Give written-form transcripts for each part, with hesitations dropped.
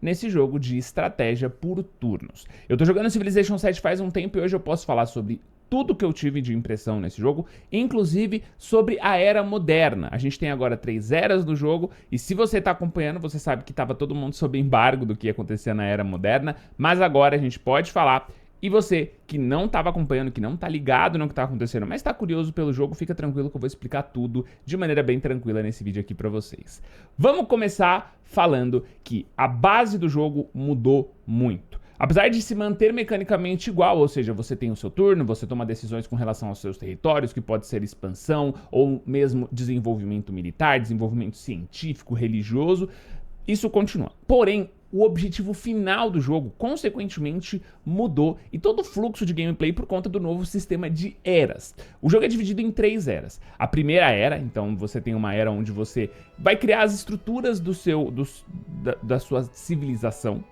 nesse jogo de estratégia por turnos. Eu tô jogando Civilization 7 faz um tempo e hoje eu posso falar sobre tudo que eu tive de impressão nesse jogo, inclusive sobre a Era Moderna. A gente tem agora 3 eras no jogo, e se você tá acompanhando, você sabe que tava todo mundo sob embargo do que ia acontecer na Era Moderna, mas agora a gente pode falar. E você que não estava acompanhando, que não está ligado no que está acontecendo, mas está curioso pelo jogo, fica tranquilo que eu vou explicar tudo de maneira bem tranquila nesse vídeo aqui para vocês. Vamos começar falando que a base do jogo mudou muito. Apesar de se manter mecanicamente igual, ou seja, você tem o seu turno, você toma decisões com relação aos seus territórios, que pode ser expansão ou mesmo desenvolvimento militar, desenvolvimento científico, religioso, isso continua. Porém, o objetivo final do jogo, consequentemente, mudou e todo o fluxo de gameplay por conta do novo sistema de eras. O jogo é dividido em 3 eras. A primeira era, então você tem uma era onde você vai criar as estruturas da sua civilização.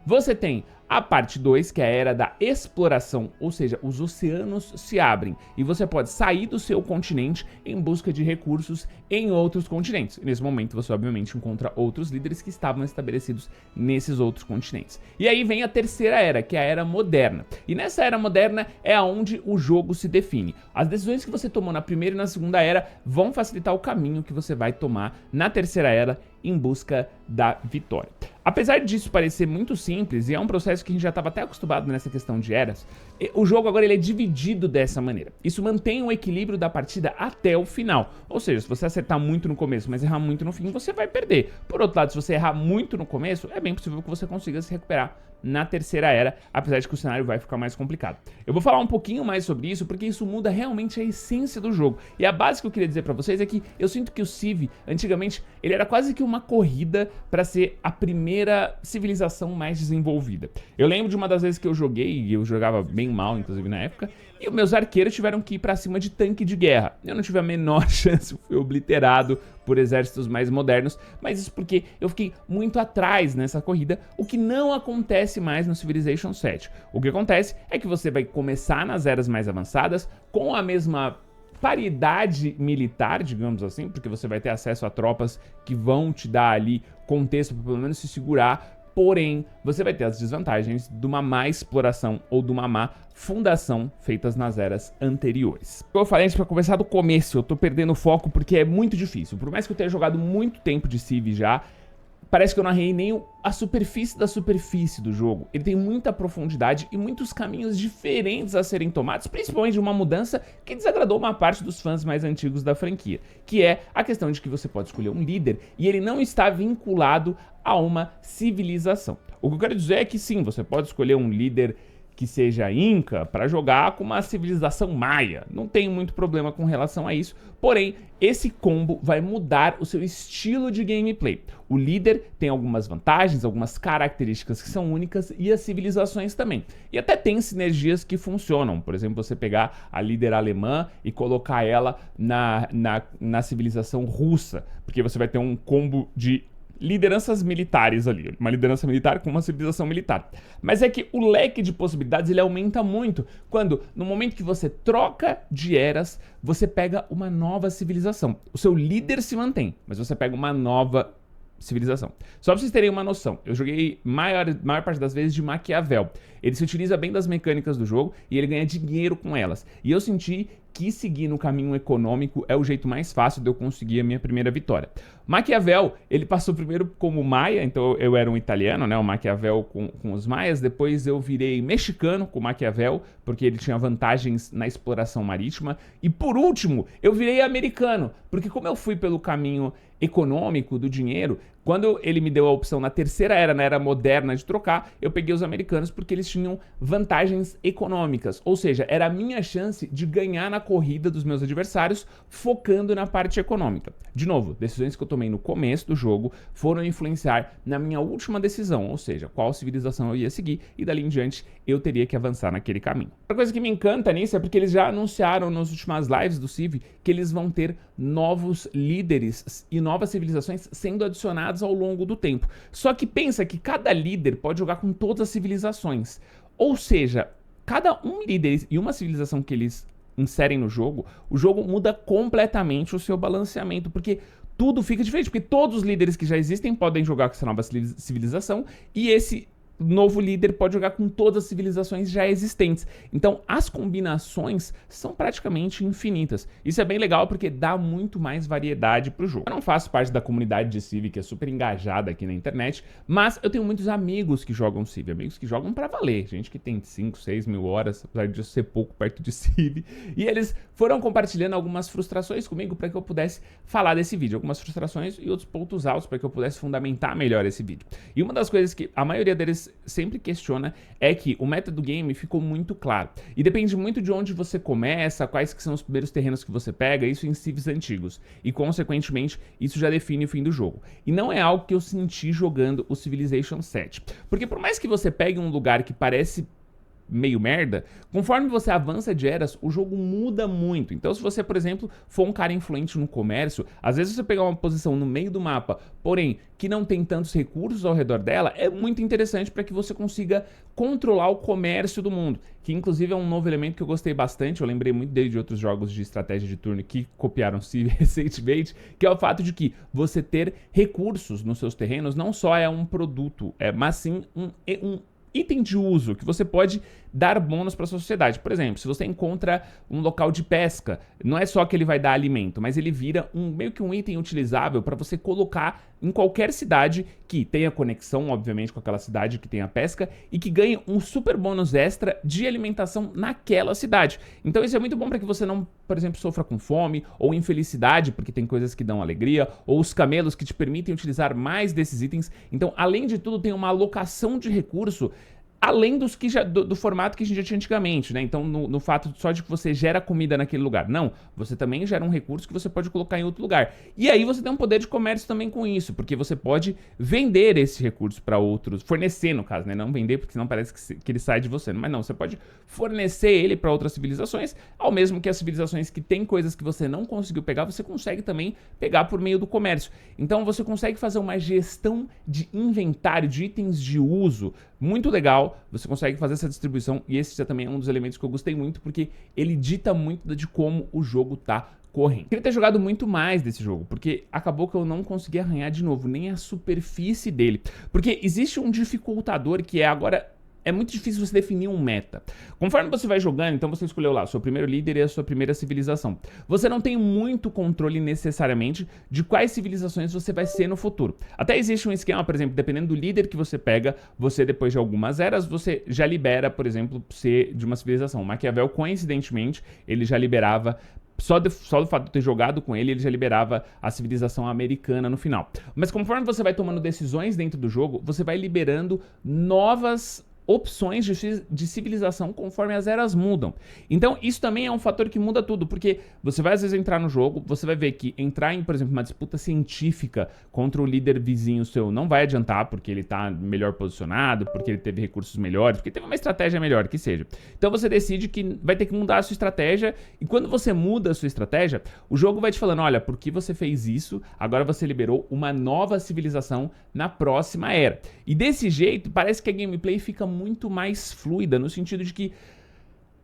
Você tem a parte 2, que é a era da exploração, ou seja, os oceanos se abrem e você pode sair do seu continente em busca de recursos em outros continentes. Nesse momento você obviamente encontra outros líderes que estavam estabelecidos nesses outros continentes. E aí vem a terceira era, que é a era moderna. E nessa era moderna é onde o jogo se define. As decisões que você tomou na primeira e na segunda era vão facilitar o caminho que você vai tomar na terceira era em busca da vitória. Apesar disso parecer muito simples, e é um processo que a gente já estava até acostumado nessa questão de eras, o jogo agora ele é dividido dessa maneira. Isso mantém o equilíbrio da partida até o final. Ou seja, se você acertar muito no começo, mas errar muito no fim, você vai perder. Por outro lado, se você errar muito no começo, é bem possível que você consiga se recuperar na terceira era, apesar de que o cenário vai ficar mais complicado. Eu vou falar um pouquinho mais sobre isso, porque isso muda realmente a essência do jogo. E a base que eu queria dizer pra vocês é que eu sinto que o Civ, antigamente, ele era quase que uma corrida pra ser a primeira civilização mais desenvolvida. Eu lembro de uma das vezes que eu joguei, e eu jogava bem mal, inclusive na época, e os meus arqueiros tiveram que ir pra cima de tanque de guerra. Eu não tive a menor chance, eu fui obliterado por exércitos mais modernos, mas isso porque eu fiquei muito atrás nessa corrida, o que não acontece mais no Civilization 7. O que acontece é que você vai começar nas eras mais avançadas com a mesma paridade militar, digamos assim, porque você vai ter acesso a tropas que vão te dar ali contexto para pelo menos se segurar. Porém, você vai ter as desvantagens de uma má exploração ou de uma má fundação feitas nas eras anteriores. Como eu falei antes, para começar do começo, eu tô perdendo foco porque é muito difícil. Por mais que eu tenha jogado muito tempo de Civ já, parece que eu não arrei nem a superfície da superfície do jogo. Ele tem muita profundidade e muitos caminhos diferentes a serem tomados, principalmente de uma mudança que desagradou uma parte dos fãs mais antigos da franquia, que é a questão de que você pode escolher um líder e ele não está vinculado a uma civilização. O que eu quero dizer é que sim, você pode escolher um líder que seja Inca para jogar com uma civilização maia. Não tem muito problema com relação a isso, porém, esse combo vai mudar o seu estilo de gameplay. O líder tem algumas vantagens, algumas características que são únicas e as civilizações também. E até tem sinergias que funcionam. Por exemplo, você pegar a líder alemã e colocar ela na civilização russa, porque você vai ter um combo de lideranças militares ali, uma liderança militar com uma civilização militar. Mas é que o leque de possibilidades ele aumenta muito quando, no momento que você troca de eras, você pega uma nova civilização. O seu líder se mantém, mas você pega uma nova civilização. Só pra vocês terem uma noção, eu joguei maior parte das vezes de Maquiavel. Ele se utiliza bem das mecânicas do jogo e ele ganha dinheiro com elas. E eu senti que seguir no caminho econômico é o jeito mais fácil de eu conseguir a minha primeira vitória. Maquiavel, ele passou primeiro como maia, então eu era um italiano, né, o Maquiavel com os maias, depois eu virei mexicano com Maquiavel, porque ele tinha vantagens na exploração marítima, e por último, eu virei americano, porque como eu fui pelo caminho econômico do dinheiro, quando ele me deu a opção na terceira era, na era moderna de trocar, eu peguei os americanos porque eles tinham vantagens econômicas, ou seja, era a minha chance de ganhar na corrida dos meus adversários, focando na parte econômica. De novo, decisões que eu tomei no começo do jogo foram influenciar na minha última decisão, ou seja, qual civilização eu ia seguir, e dali em diante eu teria que avançar naquele caminho. Outra coisa que me encanta nisso é porque eles já anunciaram nas últimas lives do Civ que eles vão ter novos líderes e novas civilizações sendo adicionadas ao longo do tempo. Só que pensa que cada líder pode jogar com todas as civilizações. Ou seja, cada um líder e uma civilização que eles inserem no jogo, o jogo muda completamente o seu balanceamento, porque tudo fica diferente, porque todos os líderes que já existem podem jogar com essa nova civilização, e esse novo líder pode jogar com todas as civilizações já existentes. Então, as combinações são praticamente infinitas. Isso é bem legal porque dá muito mais variedade pro jogo. Eu não faço parte da comunidade de Civ, que é super engajada aqui na internet, mas eu tenho muitos amigos que jogam Civ, amigos que jogam pra valer, gente que tem 5, 6 mil horas, apesar de ser pouco perto de Civ, e eles foram compartilhando algumas frustrações comigo para que eu pudesse falar desse vídeo, algumas frustrações e outros pontos altos para que eu pudesse fundamentar melhor esse vídeo. E uma das coisas que a maioria deles sempre questiona é que o meta do game ficou muito claro. E depende muito de onde você começa, quais que são os primeiros terrenos que você pega, isso em Civs antigos. E, consequentemente, isso já define o fim do jogo. E não é algo que eu senti jogando o Civilization 7. Porque por mais que você pegue um lugar que parece meio merda, conforme você avança de eras, o jogo muda muito. Então, se você, por exemplo, for um cara influente no comércio, às vezes você pegar uma posição no meio do mapa, porém, que não tem tantos recursos ao redor dela, é muito interessante para que você consiga controlar o comércio do mundo, que inclusive é um novo elemento que eu gostei bastante, eu lembrei muito dele de outros jogos de estratégia de turno que copiaram Civ recentemente, que é o fato de que você ter recursos nos seus terrenos não só é um produto, mas sim um item de uso que você pode dar bônus para a sua sociedade. Por exemplo, se você encontra um local de pesca, não é só que ele vai dar alimento, mas ele vira meio que um item utilizável para você colocar em qualquer cidade que tenha conexão, obviamente, com aquela cidade que tem a pesca e que ganhe um super bônus extra de alimentação naquela cidade. Então isso é muito bom para que você não, por exemplo, sofra com fome ou infelicidade, porque tem coisas que dão alegria, ou os camelos que te permitem utilizar mais desses itens. Então, além de tudo, tem uma alocação de recurso além dos que do formato que a gente já tinha antigamente, né? Então, no fato só de que você gera comida naquele lugar. Não, você também gera um recurso que você pode colocar em outro lugar. E aí você tem um poder de comércio também com isso, porque você pode vender esse recurso para outros, fornecer no caso, né? Não vender, porque senão parece que ele sai de você. Mas não, você pode fornecer ele para outras civilizações, ao mesmo que as civilizações que têm coisas que você não conseguiu pegar, você consegue também pegar por meio do comércio. Então, você consegue fazer uma gestão de inventário, de itens de uso, muito legal, você consegue fazer essa distribuição e esse também é um dos elementos que eu gostei muito porque ele dita muito de como o jogo tá correndo. Queria ter jogado muito mais desse jogo, porque acabou que eu não consegui arranhar de novo nem a superfície dele, porque existe um dificultador que é agora... É muito difícil você definir um meta. Conforme você vai jogando, então você escolheu lá o seu primeiro líder e a sua primeira civilização. Você não tem muito controle necessariamente de quais civilizações você vai ser no futuro. Até existe um esquema, por exemplo, dependendo do líder que você pega, você depois de algumas eras, você já libera, por exemplo, ser de uma civilização. O Maquiavel, coincidentemente, ele já liberava... Só do fato de ter jogado com ele, ele já liberava a civilização americana no final. Mas conforme você vai tomando decisões dentro do jogo, você vai liberando novas opções de civilização conforme as eras mudam. Então isso também é um fator que muda tudo, porque você vai às vezes entrar no jogo, você vai ver que entrar em, por exemplo, uma disputa científica contra o líder vizinho seu não vai adiantar, porque ele tá melhor posicionado, porque ele teve recursos melhores, porque teve uma estratégia melhor, que seja. Então você decide que vai ter que mudar a sua estratégia, e quando você muda a sua estratégia, o jogo vai te falando, olha, porque você fez isso, agora você liberou uma nova civilização na próxima era. E desse jeito, parece que a gameplay fica muito mais fluida, no sentido de que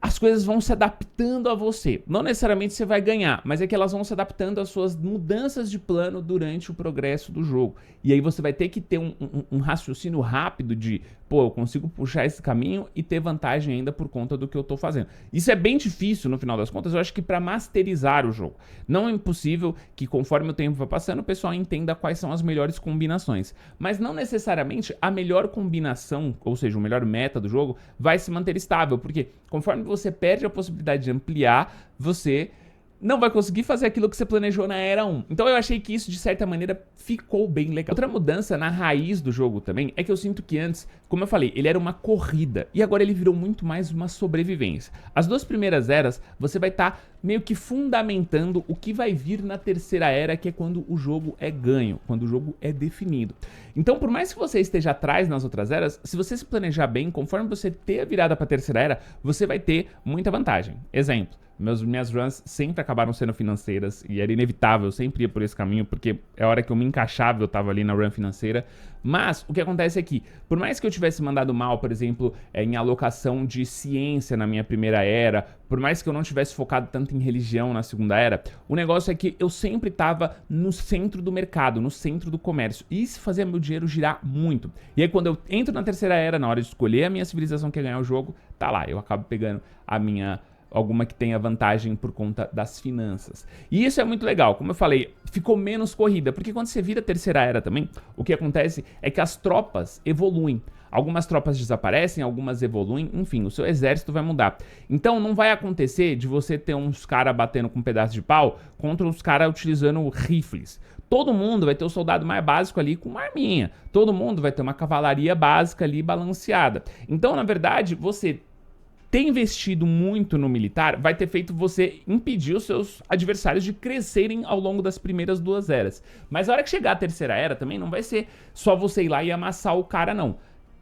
as coisas vão se adaptando a você. Não necessariamente você vai ganhar, mas é que elas vão se adaptando às suas mudanças de plano durante o progresso do jogo. E aí você vai ter que ter um raciocínio rápido de, pô, eu consigo puxar esse caminho e ter vantagem ainda por conta do que eu tô fazendo. Isso é bem difícil no final das contas, eu acho que para masterizar o jogo. Não é impossível que conforme o tempo vai passando, o pessoal entenda quais são as melhores combinações. Mas não necessariamente a melhor combinação, ou seja, o melhor meta do jogo, vai se manter estável, porque conforme você perde a possibilidade de ampliar, você não vai conseguir fazer aquilo que você planejou na Era 1. Então eu achei que isso, de certa maneira, ficou bem legal. Outra mudança na raiz do jogo também é que eu sinto que antes, como eu falei, ele era uma corrida e agora ele virou muito mais uma sobrevivência. As duas primeiras eras, você vai estar meio que fundamentando o que vai vir na terceira era, que é quando o jogo é ganho, quando o jogo é definido. Então, por mais que você esteja atrás nas outras eras, se você se planejar bem, conforme você ter a virada para a terceira era, você vai ter muita vantagem. Exemplo. Minhas runs sempre acabaram sendo financeiras e era inevitável, eu sempre ia por esse caminho, porque é a hora que eu me encaixava, eu tava ali na run financeira. Mas o que acontece é que, por mais que eu tivesse mandado mal, por exemplo, em alocação de ciência na minha primeira era, por mais que eu não tivesse focado tanto em religião na segunda era, o negócio é que eu sempre estava no centro do mercado, no centro do comércio. E isso fazia meu dinheiro girar muito. E aí quando eu entro na terceira era, na hora de escolher a minha civilização que é ganhar o jogo, tá lá, eu acabo pegando alguma que tenha vantagem por conta das finanças. E isso é muito legal, como eu falei, ficou menos corrida, porque quando você vira terceira era também, o que acontece é que as tropas evoluem. Algumas tropas desaparecem, algumas evoluem, enfim, o seu exército vai mudar. Então não vai acontecer de você ter uns caras batendo com um pedaço de pau contra os caras utilizando rifles. Todo mundo vai ter o soldado mais básico ali com uma arminha. Todo mundo vai ter uma cavalaria básica ali balanceada. Então, na verdade, você ter investido muito no militar vai ter feito você impedir os seus adversários de crescerem ao longo das primeiras 2 eras. Mas a hora que chegar a terceira era também não vai ser só você ir lá e amassar o cara, não.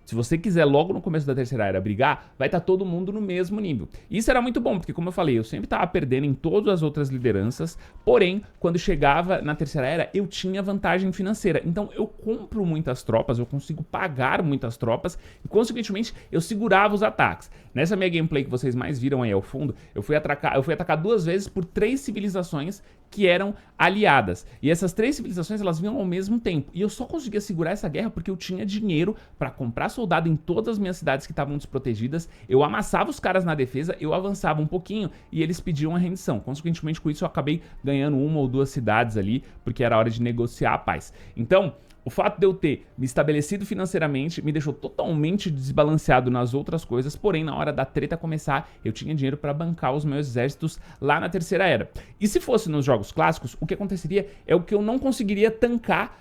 Se você quiser logo no começo da terceira era brigar, vai estar todo mundo no mesmo nível. Isso era muito bom, porque como eu falei, eu sempre estava perdendo em todas as outras lideranças, porém, quando chegava na terceira era, eu tinha vantagem financeira. Então eu compro muitas tropas, eu consigo pagar muitas tropas e, consequentemente, eu segurava os ataques. Nessa minha gameplay que vocês mais viram aí ao fundo, eu fui atacar 2 vezes por 3 civilizações que eram aliadas. E essas 3 civilizações, elas vinham ao mesmo tempo. E eu só conseguia segurar essa guerra porque eu tinha dinheiro para comprar soldado em todas as minhas cidades que estavam desprotegidas. Eu amassava os caras na defesa, eu avançava um pouquinho e eles pediam a rendição. Consequentemente, com isso, eu acabei ganhando 1 ou 2 cidades ali, porque era hora de negociar a paz. Então, o fato de eu ter me estabelecido financeiramente me deixou totalmente desbalanceado nas outras coisas, porém, na hora da treta começar, eu tinha dinheiro para bancar os meus exércitos lá na terceira era. E se fosse nos jogos clássicos, o que aconteceria é o que eu não conseguiria tancar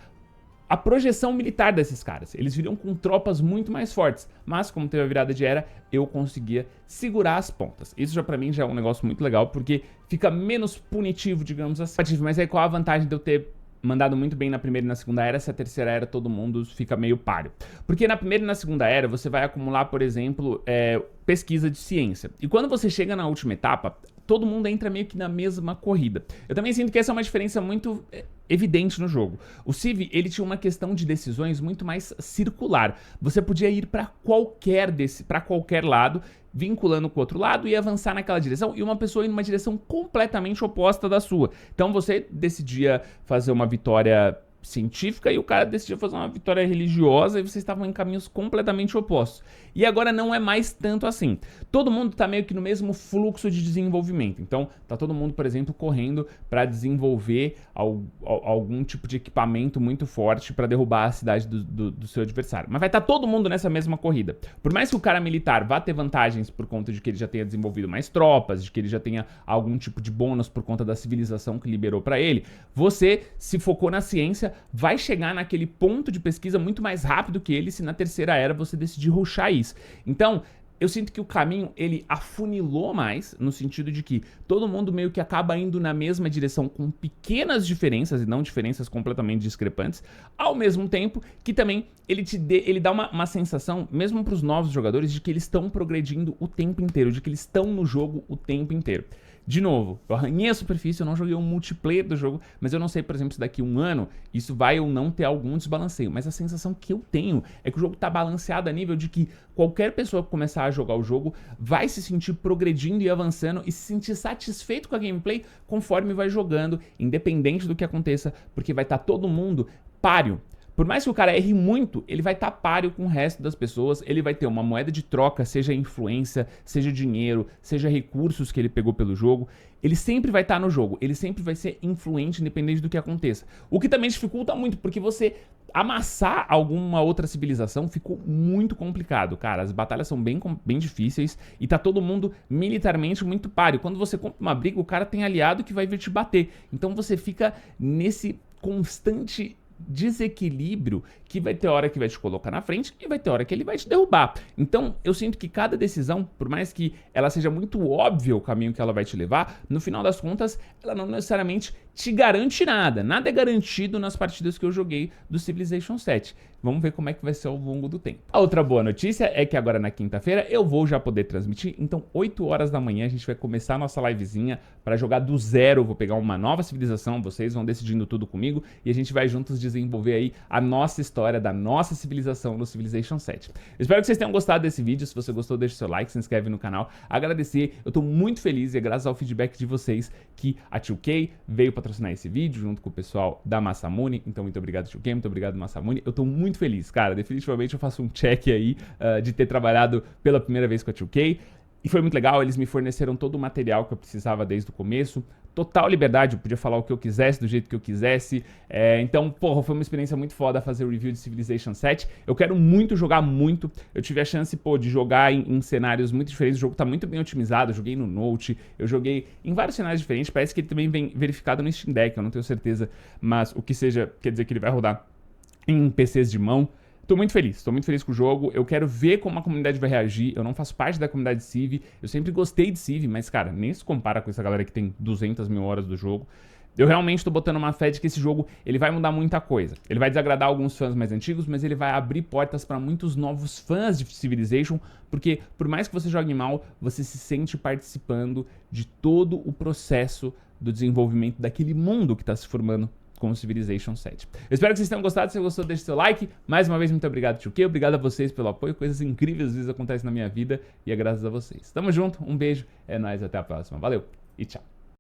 a projeção militar desses caras. Eles viriam com tropas muito mais fortes, mas como teve a virada de era, eu conseguia segurar as pontas. Isso já pra mim já é um negócio muito legal, porque fica menos punitivo, digamos assim. Mas aí qual a vantagem de eu ter mandado muito bem na primeira e na segunda era, se a terceira era todo mundo fica meio páreo? Porque na primeira e na segunda era você vai acumular, por exemplo, pesquisa de ciência. E quando você chega na última etapa, todo mundo entra meio que na mesma corrida. Eu também sinto que essa é uma diferença muito evidente no jogo. O Civ, ele tinha uma questão de decisões muito mais circular. Você podia ir para qualquer lado, vinculando com o outro lado e avançar naquela direção, e uma pessoa ir numa direção completamente oposta da sua. Então você decidia fazer uma vitória científica e o cara decidiu fazer uma vitória religiosa e vocês estavam em caminhos completamente opostos. E agora não é mais tanto assim. Todo mundo tá meio que no mesmo fluxo de desenvolvimento. Então, tá todo mundo, por exemplo, correndo para desenvolver algum tipo de equipamento muito forte para derrubar a cidade do seu adversário. Mas vai estar todo mundo nessa mesma corrida. Por mais que o cara militar vá ter vantagens por conta de que ele já tenha desenvolvido mais tropas, de que ele já tenha algum tipo de bônus por conta da civilização que liberou para ele, você se focou na ciência, vai chegar naquele ponto de pesquisa muito mais rápido que ele se na terceira era você decidir rushar isso. Então, eu sinto que o caminho, ele afunilou mais, no sentido de que todo mundo meio que acaba indo na mesma direção com pequenas diferenças, e não diferenças completamente discrepantes, ao mesmo tempo que também ele dá uma sensação, mesmo para os novos jogadores, de que eles estão progredindo o tempo inteiro, de que eles estão no jogo o tempo inteiro. De novo, eu arranhei a superfície, eu não joguei o multiplayer do jogo, mas eu não sei, por exemplo, se daqui a 1 ano isso vai ou não ter algum desbalanceio. Mas a sensação que eu tenho é que o jogo tá balanceado a nível de que qualquer pessoa que começar a jogar o jogo vai se sentir progredindo e avançando e se sentir satisfeito com a gameplay conforme vai jogando, independente do que aconteça, porque vai estar todo mundo páreo. Por mais que o cara erre muito, ele vai estar páreo com o resto das pessoas, ele vai ter uma moeda de troca, seja influência, seja dinheiro, seja recursos que ele pegou pelo jogo, ele sempre vai estar no jogo, ele sempre vai ser influente independente do que aconteça. O que também dificulta muito, porque você amassar alguma outra civilização ficou muito complicado, cara. As batalhas são bem difíceis e tá todo mundo militarmente muito páreo. Quando você compra uma briga, o cara tem aliado que vai vir te bater. Então você fica nesse constante desequilíbrio que vai ter hora que vai te colocar na frente e vai ter hora que ele vai te derrubar. Então, eu sinto que cada decisão, por mais que ela seja muito óbvia o caminho que ela vai te levar, no final das contas, ela não necessariamente te garante nada. Nada é garantido nas partidas que eu joguei do Civilization 7. Vamos ver como é que vai ser ao longo do tempo. A outra boa notícia é que agora na quinta-feira eu vou já poder transmitir, então 8 horas da manhã a gente vai começar a nossa livezinha para jogar do zero. Vou pegar uma nova civilização, vocês vão decidindo tudo comigo e a gente vai juntos desenvolver aí a nossa história da nossa civilização no Civilization 7. Espero que vocês tenham gostado desse vídeo. Se você gostou, deixa o seu like, se inscreve no canal. Agradecer, eu tô muito feliz e é graças ao feedback de vocês que a 2K veio patrocinar esse vídeo junto com o pessoal da Masamune. Então muito obrigado 2K, muito obrigado Masamune. Eu tô muito feliz, cara. Definitivamente eu faço um check aí de ter trabalhado pela primeira vez com a 2K. E foi muito legal, eles me forneceram todo o material que eu precisava desde o começo. Total liberdade, eu podia falar o que eu quisesse, do jeito que eu quisesse. Então, porra, foi uma experiência muito foda fazer o review de Civilization 7. Eu quero muito jogar muito. Eu tive a chance, pô, de jogar em cenários muito diferentes. O jogo tá muito bem otimizado. Eu joguei no Note, eu joguei em vários cenários diferentes. Parece que ele também vem verificado no Steam Deck, eu não tenho certeza. Mas o que seja, quer dizer que ele vai rodar em PCs de mão. Tô muito feliz com o jogo, eu quero ver como a comunidade vai reagir, eu não faço parte da comunidade Civ, eu sempre gostei de Civ, mas cara, nem se compara com essa galera que tem 200 mil horas do jogo. Eu realmente tô botando uma fé de que esse jogo, ele vai mudar muita coisa. Ele vai desagradar alguns fãs mais antigos, mas ele vai abrir portas para muitos novos fãs de Civilization, porque por mais que você jogue mal, você se sente participando de todo o processo do desenvolvimento daquele mundo que tá se formando com o Civilization 7. Eu espero que vocês tenham gostado. Se você gostou, deixe seu like. Mais uma vez, muito obrigado, 2K. Obrigado a vocês pelo apoio. Coisas incríveis às vezes acontecem na minha vida e é graças a vocês. Tamo junto, um beijo, é nóis, até a próxima. Valeu e tchau.